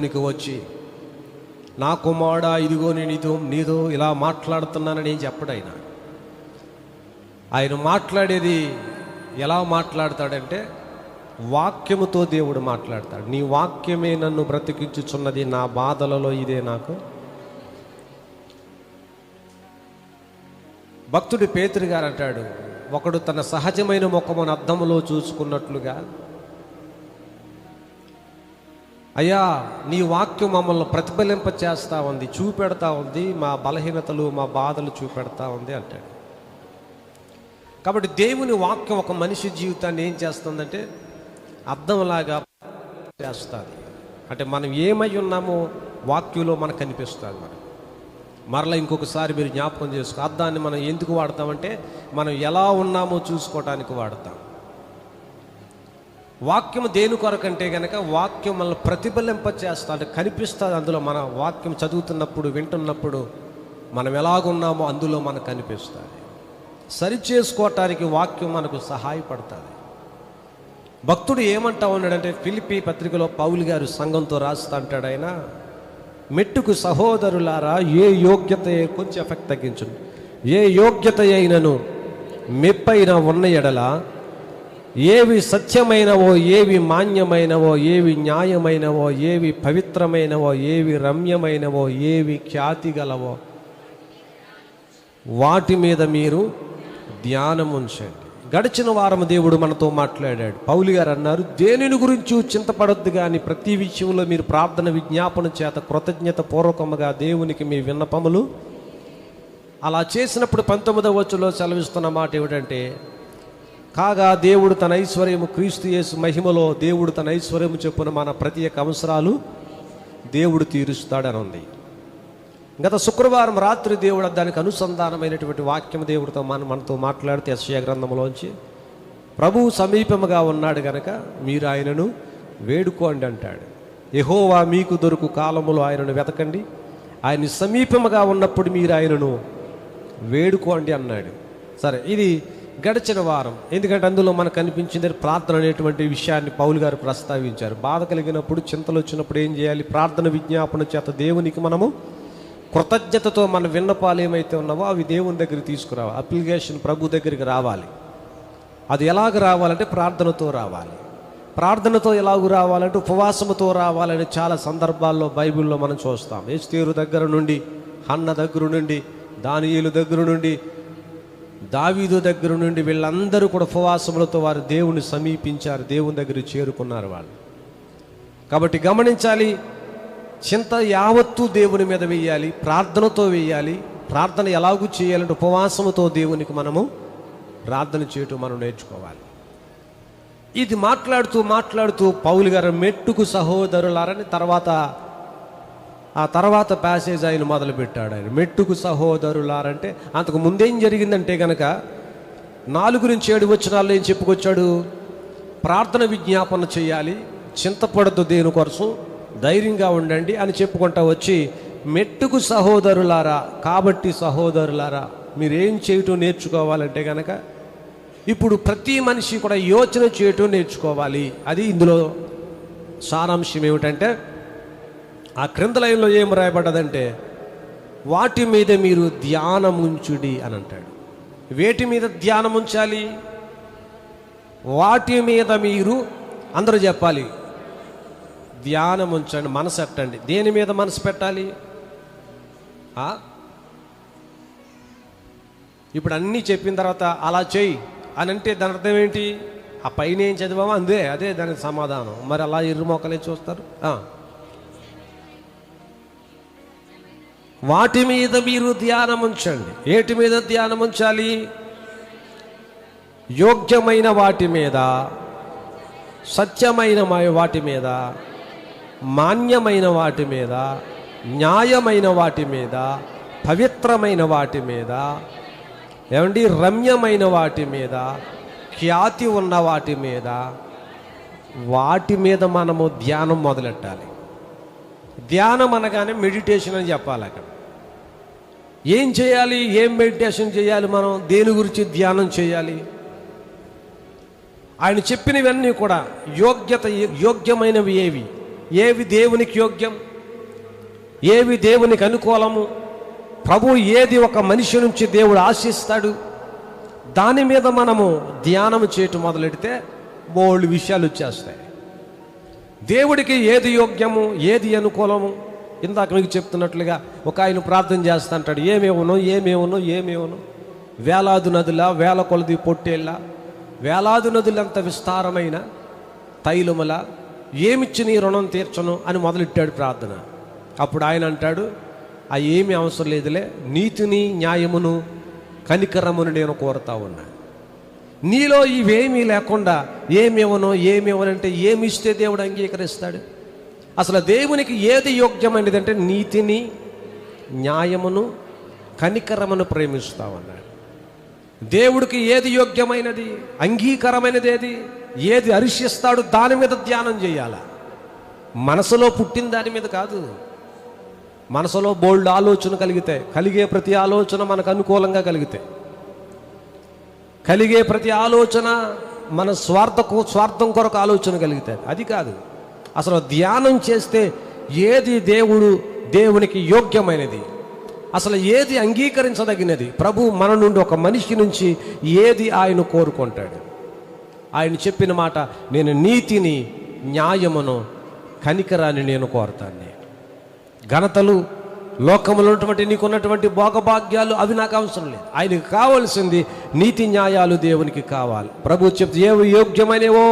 నీకు వచ్చి నా కుమారుడా ఇదిగో నేను నీతో ఇలా మాట్లాడుతున్నానని ఏం చెప్పడు ఆయన మాట్లాడేది ఎలా మాట్లాడతాడంటే వాక్యముతో దేవుడు మాట్లాడతాడు. నీ వాక్యమే నన్ను బ్రతికించుచున్నది, నా బాధలలో ఇదే నాకు. భక్తుడి పేతురు గారు అంటాడు, ఒకడు తన సహజమైన ముఖమును అద్దములో చూసుకున్నట్లుగా అయ్యా నీ వాక్యం మమ్మల్ని ప్రతిఫలింప చేస్తూ ఉంది, చూపెడతా ఉంది, మా బలహీనతలు మా బాధలు చూపెడతా ఉంది అంటాడు. కాబట్టి దేవుని వాక్యం ఒక మనిషి జీవితాన్ని ఏం చేస్తుందంటే అద్దంలాగా చేస్తుంది. అంటే మనం ఏమై ఉన్నామో వాక్యంలో మనకు కనిపిస్తుంది. మరలా ఇంకొకసారి మీరు జ్ఞాపకం చేసుకో, అద్దాన్ని మనం ఎందుకు వాడతామంటే మనం ఎలా ఉన్నామో చూసుకోవడానికి వాడతాం. వాక్యం దేని కొరకంటే కనుక వాక్యం మనల్ని ప్రతిఫలింప చేస్తుంది, కనిపిస్తుంది. అందులో మన వాక్యం చదువుతున్నప్పుడు వింటున్నప్పుడు మనం ఎలాగున్నామో అందులో మనకు కనిపిస్తుంది. సరిచేసుకోవటానికి వాక్యం మనకు సహాయపడుతుంది. భక్తుడు ఏమంటా ఉన్నాడంటే ఫిలిప్పీ పత్రికలో పౌలు గారు సంఘంతో రాస్తా అంటాడు, ఆయన మెట్టుకు సహోదరులారా ఏ యోగ్యత, కొంచెం ఎఫెక్ట్ తగ్గించండి, ఏ యోగ్యత అయినను మెప్పైన ఉన్న ఎడల, ఏవి సత్యమైనవో, ఏవి మాన్యమైనవో, ఏవి న్యాయమైనవో, ఏవి పవిత్రమైనవో, ఏవి రమ్యమైనవో, ఏవి ఖ్యాతి గలవో వాటి మీద మీరు ధ్యానం ఉంచండి. గడిచిన వారం దేవుడు మనతో మాట్లాడాడు. పౌలు గారు అన్నారు, దేనిని గురించి చింతపడొద్దు కానీ ప్రతి విషయంలో మీరు ప్రార్థన విజ్ఞాపన చేత కృతజ్ఞత పూర్వకముగా దేవునికి మీ విన్నపములు అలా చేసినప్పుడు 19వ వచనంలో సెలవిస్తున్న మాట ఏమిటంటే, కాగా దేవుడు తన ఐశ్వర్యము క్రీస్తు యేసు మహిమలో దేవుడు తన ఐశ్వర్యము చొప్పున మన ప్రతి ఒక్క అవసరాలు దేవుడు తీరుస్తాడని ఉంది. గత శుక్రవారం రాత్రి దేవుడు దానికి అనుసంధానమైనటువంటి వాక్యం దేవుడితో మనతో మాట్లాడితే యెషయా గ్రంథంలోంచి ప్రభువు సమీపముగా ఉన్నాడు గనక మీరు ఆయనను వేడుకోండి అంటాడు. యెహోవా మీకు దొరుకు కాలములో ఆయనను వెతకండి, ఆయన సమీపముగా ఉన్నప్పుడు మీరు ఆయనను వేడుకోండి అన్నాడు. సరే, ఇది గడిచిన వారం. ఎందుకంటే అందులో మనకు కనిపించింది ప్రార్థన అనేటువంటి విషయాన్ని పౌలు గారు ప్రస్తావించారు. బాధ కలిగినప్పుడు, చింతలు వచ్చినప్పుడు ఏం చేయాలి? ప్రార్థన విజ్ఞాపన చేత దేవునికి మనము కృతజ్ఞతతో మన విన్నపాలు ఏమైతే ఉన్నావో అవి దేవుని దగ్గరికి తీసుకురావాలి. అప్లికేషన్ ప్రభు దగ్గరికి రావాలి. అది ఎలాగ రావాలంటే ప్రార్థనతో రావాలి. ప్రార్థనతో ఎలాగూ రావాలంటే ఉపవాసముతో రావాలని చాలా సందర్భాల్లో బైబిల్లో మనం చూస్తాం. ఎస్తేరు దగ్గర నుండి, హన్న దగ్గర నుండి, దానియేలు దగ్గర నుండి, దావీదు దగ్గర నుండి వీళ్ళందరూ కూడా ఉపవాసములతో వారు దేవుని సమీపించారు, దేవుని దగ్గర చేరుకున్నారు వాళ్ళు. కాబట్టి గమనించాలి, చింత యావత్తు దేవుని మీద వేయాలి, ప్రార్థనతో వేయాలి. ప్రార్థన ఎలాగూ చేయాలంటే ఉపవాసముతో దేవునికి మనము ప్రార్థన చేయటం మనం నేర్చుకోవాలి. ఇది మాట్లాడుతూ పౌలు గారు మెట్టుకు సహోదరులారని ఆ తర్వాత ప్యాసేజ్ ఆయన మొదలుపెట్టాడు. ఆయన మెట్టుకు సహోదరులారంటే అంతకు ముందేం జరిగిందంటే కనుక 4-7 వచనాల్లో ఏం చెప్పుకొచ్చాడు? ప్రార్థన విజ్ఞాపన చేయాలి, చింతపడద్దు దేని కోసం, ధైర్యంగా ఉండండి అని చెప్పుకుంటా వచ్చి మెట్టుకు సహోదరులారా, కాబట్టి సహోదరులారా మీరేం చేయటం నేర్చుకోవాలంటే కనుక ఇప్పుడు ప్రతి మనిషి కూడా యోచన చేయటం నేర్చుకోవాలి. అది ఇందులో సారాంశం ఏమిటంటే, ఆ క్రింద లైన్లో ఏం రాయబడ్డదంటే వాటి మీద మీరు ధ్యానముంచుడి అని అంటాడు. వేటి మీద ధ్యానం ఉంచాలి? వాటి మీద మీరు, అందరూ చెప్పాలి, ధ్యానం ఉంచండి, మనసు పెట్టండి. దేని మీద మనసు పెట్టాలి? ఇప్పుడు అన్నీ చెప్పిన తర్వాత అలా చెయ్యి అని అంటే దాని అర్థం ఏంటి? ఆ పైన ఏం చదివామో అదే దానికి సమాధానం. మరి అలా ఇరుమొక్కలే చూస్తారు. వాటి మీద మీరు ధ్యానం ఉంచండి. ఏటి మీద ధ్యానం ఉంచాలి? యోగ్యమైన వాటి మీద, సత్యమైన వాటి మీద, మాన్యమైన వాటి మీద, న్యాయమైన వాటి మీద, పవిత్రమైన వాటి మీద, ఏమండి రమ్యమైన వాటి మీద, ఖ్యాతి ఉన్న వాటి మీద, వాటి మీద మనము ధ్యానం మొదలెట్టాలి. ధ్యానం అనగానే మెడిటేషన్ అని చెప్పాలి. అక్కడ ఏం చేయాలి? ఏం మెడిటేషన్ చేయాలి? మనం దేని గురించి ధ్యానం చేయాలి? ఆయన చెప్పినవన్నీ కూడా యోగ్యమైనవి ఏవి, ఏవి దేవునికి యోగ్యం, ఏవి దేవునికి అనుకూలము, ప్రభు ఏది ఒక మనిషి నుంచి దేవుడు ఆశిస్తాడు, దాని మీద మనము ధ్యానం చేయటం మొదలెడితే బోల్డ్ విషయాలు వచ్చేస్తాయి. దేవుడికి ఏది యోగ్యము, ఏది అనుకూలము, ఇందాక మీకు చెప్తున్నట్లుగా ఒక ఆయన ప్రార్థన చేస్తా అంటాడు, ఏమేవను వేలాది నదుల, వేల కొలది పొట్టేళ్ళ, వేలాది నదులంత విస్తారమైన తైలముల ఏమిచ్చి నీ రుణం తీర్చను అని మొదలెట్టాడు ప్రార్థన. అప్పుడు ఆయన అంటాడు, ఆ ఏమీ అవసరం లేదులే, నీతిని న్యాయమును కనికరమును నేను కోరుతా ఉన్నా. నీలో ఇవేమీ లేకుండా ఏమివ్వనంటే ఏమి ఇస్తే దేవుడు అంగీకరిస్తాడు? అసలు దేవునికి ఏది యోగ్యమైనది అంటే నీతిని న్యాయమును కనికరమును ప్రేమిస్తా ఉన్నాడు. దేవుడికి ఏది యోగ్యమైనది, అంగీకారమైనది ఏది హర్షిస్తాడు దాని మీద ధ్యానం చేయాలి. మనసులో పుట్టిన దాని మీద కాదు. మనసులో బోల్డ్ ఆలోచన కలిగే ప్రతి ఆలోచన మనకు అనుకూలంగా కలిగే ప్రతి ఆలోచన మన స్వార్థం కొరకు ఆలోచన కలిగితే అది కాదు. అసలు ధ్యానం చేస్తే ఏది దేవునికి యోగ్యమైనది, అసలు ఏది అంగీకరించదగినది, ప్రభు మన నుండి ఒక మనిషి నుంచి ఏది ఆయన కోరుకుంటాడు? ఆయన చెప్పిన మాట, నేను నీతిని న్యాయమును కనికరాన్ని నేను కోరుతాను. ఘనతలు లోకములో ఉన్నటువంటి నీకున్నటువంటి భోగభాగ్యాలు అవి నాకు అవసరం లేదు. ఆయనకు కావలసింది నీతి న్యాయాలు దేవునికి కావాలి. ప్రభు చెప్తే ఏవి యోగ్యమైనవో,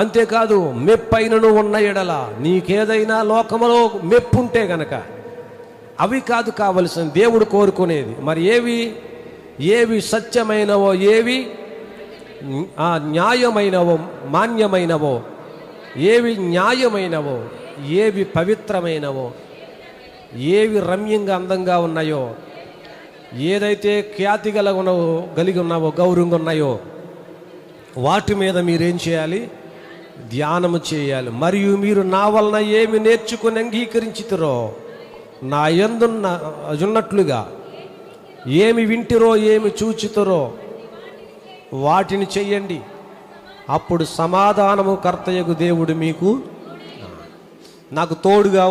అంతేకాదు మెప్పైనను ఉన్న ఎడల, నీకేదైనా లోకములో మెప్పుంటే గనక అవి కాదు కావలసింది, దేవుడు కోరుకునేది. మరి ఏవి సత్యమైనవో, ఏవి న్యాయమైనవో, మాన్యమైనవో, ఏవి న్యాయమైనవో, ఏవి పవిత్రమైనవో, ఏవి రమ్యంగా అందంగా ఉన్నాయో, ఏదైతే ఖ్యాతి కలిగి ఉన్నావో, గౌరవంగా ఉన్నాయో, వాటి మీద మీరేం చేయాలి? ధ్యానము చేయాలి. మరియు మీరు నా వలన ఏమి నేర్చుకుని అంగీకరించుతారో, నా యందున్నట్లుగా ఏమి వింటిరో, ఏమి చూచుతారో వాటిని చెయ్యండి. అప్పుడు సమాధానము కర్తయగు దేవుడు మీకు, నాకు తోడుగా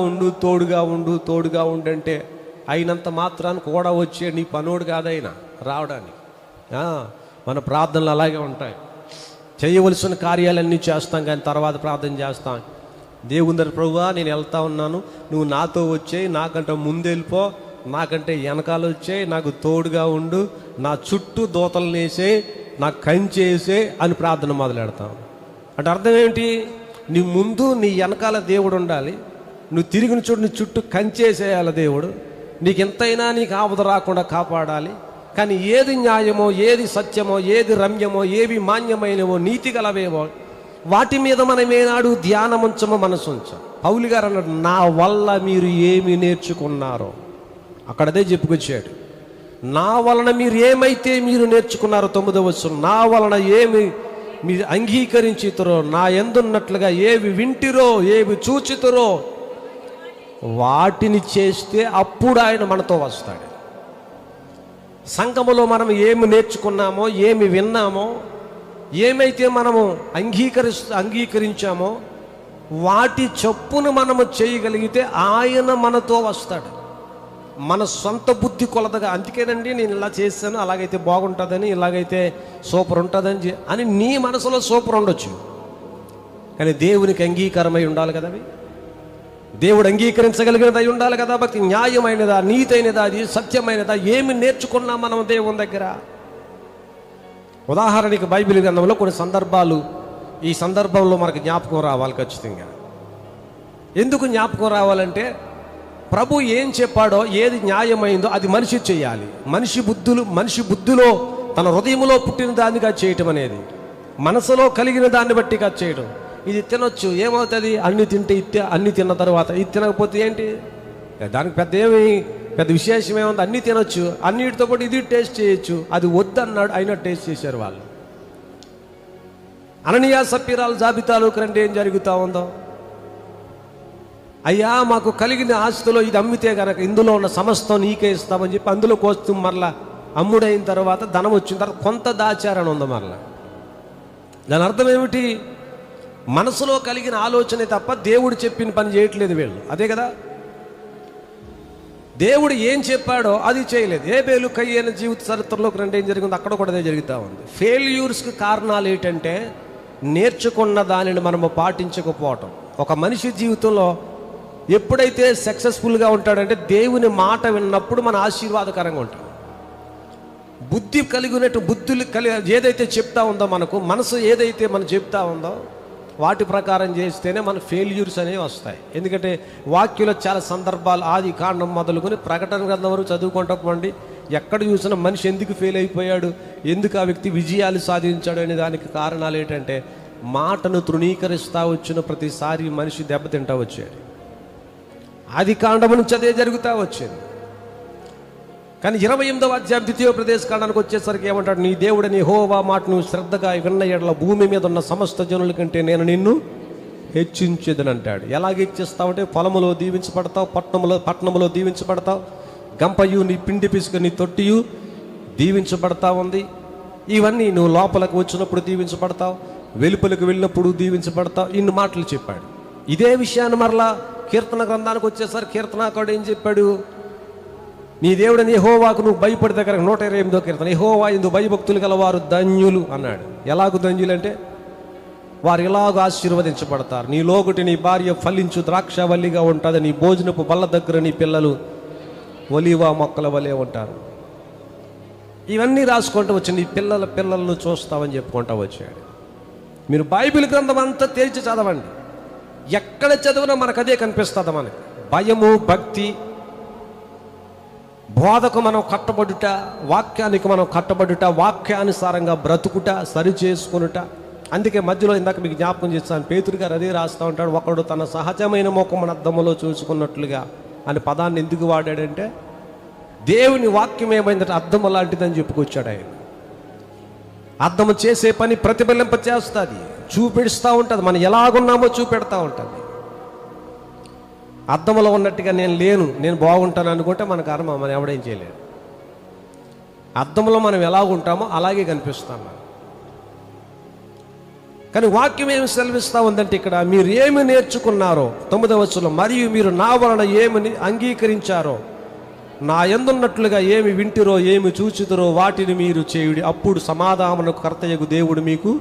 ఉండంటే అయినంత మాత్రాన్ని కూడా వచ్చే నీ పనోడు కాదైనా రావడానికి. మన ప్రార్థనలు అలాగే ఉంటాయి. చేయవలసిన కార్యాలన్నీ చేస్తాం, కానీ తర్వాత ప్రార్థన చేస్తాం. దేవుని దగ్గర, ప్రభువా నేను వెళ్తా ఉన్నాను, నువ్వు నాతో వచ్చేయి, నాకంటే ముందు వెళ్ళిపో, నాకంటే వెనకాల వచ్చేయి, నాకు తోడుగా ఉండు, నా చుట్టూ దూతలను వేసేయి, నాకు కంచేసే అని ప్రార్థన మొదలెడతాం. అంటే అర్థం ఏంటి? నీ ముందు నీ వెనకాల దేవుడు ఉండాలి, నువ్వు తిరిగిన చోటు నీ చుట్టూ కంచేసేయాలి దేవుడు, నీకు ఎంతైనా నీకు ఆపద రాకుండా కాపాడాలి. కానీ ఏది న్యాయమో, ఏది సత్యమో, ఏది రమ్యమో, ఏవి మాన్యమైనవో, నీతి గలవేవో వాటి మీద మనం ఏనాడు ధ్యానముంచమో, మనసు ఉంచాం. పౌలు గారు అన్నాడు, నా వల్ల మీరు ఏమి నేర్చుకున్నారో అక్కడదే చెప్పుకొచ్చాడు. నా వలన మీరు ఏమైతే మీరు నేర్చుకున్నారో, 9వ వచనం, నా వలన ఏమి మీరు అంగీకరించుతారో, నా యందున్నట్లుగా ఏవి వింటిరో, ఏవి చూచితురో వాటిని చేస్తే అప్పుడు ఆయన మనతో వస్తాడు. సంఘములో మనం ఏమి నేర్చుకున్నామో, ఏమి విన్నామో, ఏమైతే మనము అంగీకరించామో వాటి చొప్పున మనము చేయగలిగితే ఆయన మనతో వస్తాడు. మన సొంత బుద్ధి కొలతగా, అందుకేనండి నేను ఇలా చేశాను, అలాగైతే బాగుంటుందని, ఇలాగైతే సూపర్ ఉంటుందని అని నీ మనసులో సూపర్ ఉండొచ్చు, కానీ దేవునికి అంగీకారమై ఉండాలి కదా. అవి దేవుడు అంగీకరించగలిగినది అయి ఉండాలి కదా. భక్తి న్యాయమైనదా, నీతైనదా, అది సత్యమైనదా, ఏమి నేర్చుకున్నాం మనం దేవుని దగ్గర? ఉదాహరణకి బైబిల్ గ్రంథంలో కొన్ని సందర్భాలు ఈ సందర్భంలో మనకు జ్ఞాపకం రావాలి ఖచ్చితంగా. ఎందుకు జ్ఞాపకం రావాలంటే, ప్రభు ఏం చెప్పాడో, ఏది న్యాయమైందో అది మనిషి చేయాలి. మనిషి బుద్ధిలో తన హృదయంలో పుట్టిన దానిగా చేయటం అనేది, మనసులో కలిగిన దాన్ని బట్టిగా చేయడం. ఇది తినొచ్చు, ఏమవుతుంది? అన్ని తింటే అన్ని తిన్న తర్వాత ఇది తినకపోతే ఏంటి? దానికి పెద్ద విశేషం ఏముంది? అన్నీ తినొచ్చు, అన్నిటితో పాటు ఇది టేస్ట్ చేయొచ్చు. అది వద్దన్నాడు, అయినా టేస్ట్ చేశారు వాళ్ళు. అననీయ సప్పీరాల జాబితాలోకి రండి, ఏం జరుగుతూ ఉందో. అయ్యా మాకు కలిగిన ఆస్తిలో ఇది అమ్మితే కనుక ఇందులో ఉన్న సమస్తం నీకే ఇస్తామని చెప్పి అందులో కోస్తూ మరలా అమ్ముడైన తర్వాత ధనం వచ్చిన తర్వాత కొంత దాచారని ఉంది. మరలా దాని అర్థం ఏమిటి? మనసులో కలిగిన ఆలోచనే తప్ప దేవుడు చెప్పిన పని చేయట్లేదు వీళ్ళు. అదే కదా, దేవుడు ఏం చెప్పాడో అది చేయలేదు. హేబేలు కయ్యన జీవిత చరిత్రలోకి రండి, ఏం జరిగింది అక్కడ కూడా అదే జరుగుతూ ఉంది. ఫెయిల్యూర్స్కి కారణాలు ఏంటంటే నేర్చుకున్న దానిని మనము పాటించకపోవటం. ఒక మనిషి జీవితంలో ఎప్పుడైతే సక్సెస్ఫుల్గా ఉంటాడంటే దేవుని మాట విన్నప్పుడు మన ఆశీర్వాదకరంగా ఉంటాం. బుద్ధి కలిగినట్టు బుద్ధులు ఏదైతే చెప్తా ఉందో, మనకు మనసు ఏదైతే మనం చెప్తా ఉందో వాటి ప్రకారం చేస్తేనే మన ఫెయిల్యూర్స్ అనేవి వస్తాయి. ఎందుకంటే వాక్యంలో చాలా సందర్భాలు, ఆది కాండం మొదలుకొని ప్రకటన గ్రంథం వరకు చదువుకుంటా పోండి, ఎక్కడ చూసినా మనిషి ఎందుకు ఫెయిల్ అయిపోయాడు, ఎందుకు ఆ వ్యక్తి విజయాలు సాధించాడు అనే దానికి కారణాలు ఏంటంటే మాటను తృణీకరిస్తూ వచ్చిన ప్రతిసారి మనిషి దెబ్బతింటా వచ్చాడు. ఆది కాండము నుంచి అదే జరుగుతూ వచ్చింది. కానీ 28వ అధ్యాయం 2వ కాండానికి వచ్చేసరికి ఏమంటాడు, నీ దేవుడని యెహోవా మాట నువ్వు శ్రద్ధగా విన్న ఎడల భూమి మీద ఉన్న సమస్త జనుల కంటే నేను నిన్ను హెచ్చించేదని అంటాడు. ఎలాగ హెచ్చిస్తావంటే పొలములో దీవించబడతావు, పట్టణములో దీవించబడతావు, గంపయు నీ పిండి పిసుక నీ తొట్టియు దీవించబడతా ఉంది. ఇవన్నీ నువ్వు లోపలికి వచ్చినప్పుడు దీవించబడతావు, వెలుపలకు వెళ్ళినప్పుడు దీవించబడతావు. ఇన్ని మాటలు చెప్పాడు. ఇదే విషయాన్ని మరలా కీర్తన గ్రంథానికి వచ్చేసరికి కీర్తనాకారుడు ఏం చెప్పాడు, నీ దేవుడని యెహోవాకు నువ్వు భయపడి దగ్గర 128వ కీర్తన, యెహోవా యందు భయభక్తులు గల వారు ధన్యులు అన్నాడు. ఎలాగూ ధన్యులు అంటే వారు ఎలాగో ఆశీర్వదించబడతారు. నీ లోగుటి నీ భార్య ఫలించు ద్రాక్షవల్లిగా ఉంటుంది, నీ భోజనపు బల్ల దగ్గర నీ పిల్లలు ఒలీవ మొక్కల వలె ఉంటారు. ఇవన్నీ రాసుకుంటూ వచ్చి నీ పిల్లలను చూస్తావని చెప్పుకుంటూ వచ్చాడు. మీరు బైబిల్ గ్రంథం అంతా తెరిచి చదవండి, ఎక్కడ చదివినా మనకు అదే కనిపిస్తుంది. మనకి భయము, భక్తి, బోధకు మనం కట్టబడుట, వాక్యానికి మనం కట్టబడుట, వాక్యానుసారంగా బ్రతుకుట, సరి చేసుకునుట. అందుకే మధ్యలో ఇందాక మీకు జ్ఞాపకం చేస్తాను, పేతురు గారు అదే రాస్తూ ఉంటాడు, ఒకడు తన సహజమైన ముఖమును అద్దములో చూసుకున్నట్లుగా అనే పదాన్ని ఎందుకు వాడాడంటే దేవుని వాక్యం ఏమైందంటే అద్దము లాంటిదని చెప్పుకొచ్చాడు ఆయన. అద్దము చేసే పని ప్రతిఫలింప చేస్తుంది, చూపిస్తూ ఉంటుంది, మనం ఎలాగున్నామో చూపెడతా ఉంటుంది. అద్దంలో ఉన్నట్టుగా నేను బాగుంటాను అనుకుంటే మన కర్మ, మనం ఎవడేం చేయలేడు. అద్దంలో మనం ఎలాగుంటామో అలాగే కనిపిస్తాం మనం. కానీ వాక్యం ఏమి సెలవిస్తూ ఉందంటే ఇక్కడ మీరు ఏమి నేర్చుకున్నారో 9వ వచనం, మరియు మీరు నా వలన ఏమి అంగీకరించారో, నా యందున్నట్లుగా ఏమి వింటిరో ఏమి చూచితురో వాటిని మీరు చేయుడి, అప్పుడు సమాధానమునకు కర్తయ్యగు దేవుడు మీకు,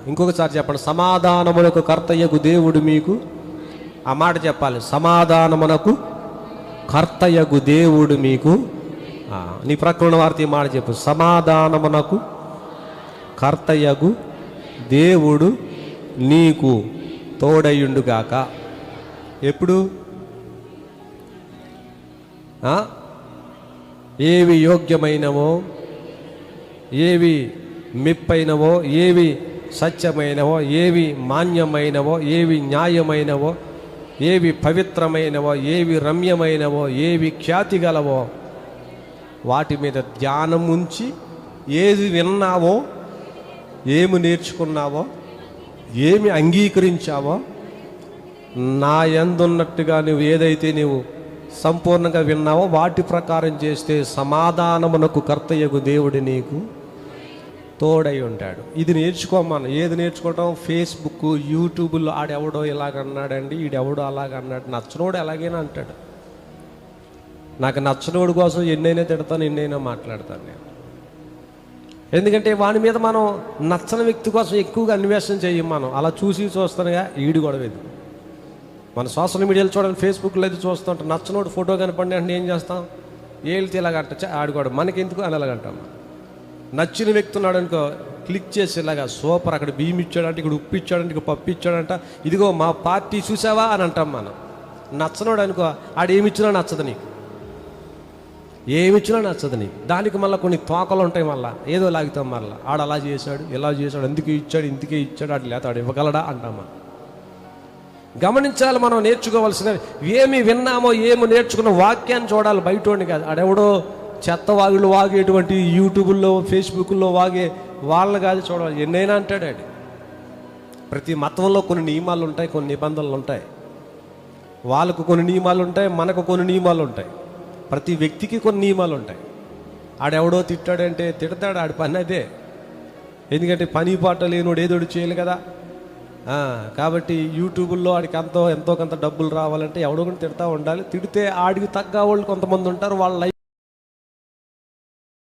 ఇంకొకసారి చెప్పండి, సమాధానమునకు కర్తయ్యగు దేవుడు మీకు, ఆ మాట చెప్పాలి, సమాధానమునకు కర్తయ్యగు దేవుడు మీకు. నీ ప్రకరణ వార్త ఈ మాట చెప్పు, సమాధానమునకు కర్తయ్యగు దేవుడు నీకు తోడయుండుగాక. ఎప్పుడు? ఏవి యోగ్యమైనవో, ఏవి మెప్పైనవో, ఏవి సత్యమైనవో, ఏవి మాన్యమైనవో, ఏవి న్యాయమైనవో, ఏవి పవిత్రమైనవో, ఏవి రమ్యమైనవో, ఏవి ఖ్యాతి గలవో వాటి మీద ధ్యానం ఉంచి ఏది విన్నావో, ఏమి నేర్చుకున్నావో, ఏమి అంగీకరించావో, నా యందున్నట్టుగా నువ్వు ఏదైతే నీవు సంపూర్ణంగా విన్నావో వాటి ప్రకారం చేస్తే సమాధానమునకు కర్తయ్యగు దేవుడు నీకు తోడై ఉంటాడు. ఇది నేర్చుకోమను. ఏది నేర్చుకోవటం? ఫేస్బుక్, యూట్యూబ్లో ఆడెవడో ఇలాగన్నాడండి, ఈడెవడో అలాగన్నాడు, నచ్చనోడు ఎలాగైనా అంటాడు. నాకు నచ్చనోడు కోసం ఎన్నైనా తిడతాను, ఎన్నైనా మాట్లాడతాను నేను. ఎందుకంటే వాని మీద మనం నచ్చని వ్యక్తి కోసం ఎక్కువగా అన్వేషణ చేయం. మనం అలా చూస్తానుగా ఈడు గొడవ ఇది. మన సోషల్ మీడియాలో చూడండి, ఫేస్బుక్లో అయితే చూస్తుంటాం, నచ్చనోడు ఫోటో కనపడి అంటే ఏం చేస్తాం, ఏళ్ళతో ఇలాగంట ఆడు గొడవ, మనకి ఎందుకు అని అలాగంటాం. నచ్చిన వ్యక్తి ఉన్నాడు అనుకో, క్లిక్ చేసి ఇలాగా సూపర్, అక్కడ బియ్యం ఇచ్చాడంటే, ఇక్కడ ఉప్పు ఇచ్చాడంటే, ఇక్కడ పప్పు ఇచ్చాడంట, ఇదిగో మా పార్టీ చూసావా అని అంటాం మనం. నచ్చనోడు అనుకో, ఆడేమిచ్చినా నచ్చదు నీకు, ఏమిచ్చినా నచ్చదు నీకు. దానికి మళ్ళీ కొన్ని తోకలు ఉంటాయి, మళ్ళీ ఏదో లాగుతాం, మళ్ళీ ఆడు అలా చేశాడు, ఇలా చేశాడు, అందుకే ఇచ్చాడు, ఇందుకే ఇచ్చాడు, అటు లేత ఆడు ఇవ్వగలడా అంటాం మనం. గమనించాలి, మనం నేర్చుకోవాల్సిన ఏమి విన్నామో, ఏమి నేర్చుకున్న వాక్యాన్ని చూడాలి, బయటోడిని కాదు. ఆడెవడో చెత్త వాగులు వాగేటువంటి యూట్యూబుల్లో, ఫేస్బుక్లో వాగే వాళ్ళని కాదు చూడాలి. ఎన్నైనా అంటాడు ఆడు. ప్రతి మతంలో కొన్ని నియమాలు ఉంటాయి, కొన్ని నిబంధనలు ఉంటాయి. వాళ్ళకు కొన్ని నియమాలు ఉంటాయి, మనకు కొన్ని నియమాలు ఉంటాయి. ప్రతి వ్యక్తికి కొన్ని నియమాలు ఉంటాయి. ఆడెవడో తిట్టాడంటే తిడతాడు, ఆడి పని అదే. ఎందుకంటే పని పాట లేనోడు ఏదోడు చేయాలి కదా. కాబట్టి యూట్యూబ్లో ఆడికి ఎంతో కొంత డబ్బులు రావాలంటే ఎవడో కూడా తిడతా ఉండాలి. తిడితే ఆడికి తగ్గ వాళ్ళు కొంతమంది ఉంటారు, వాళ్ళ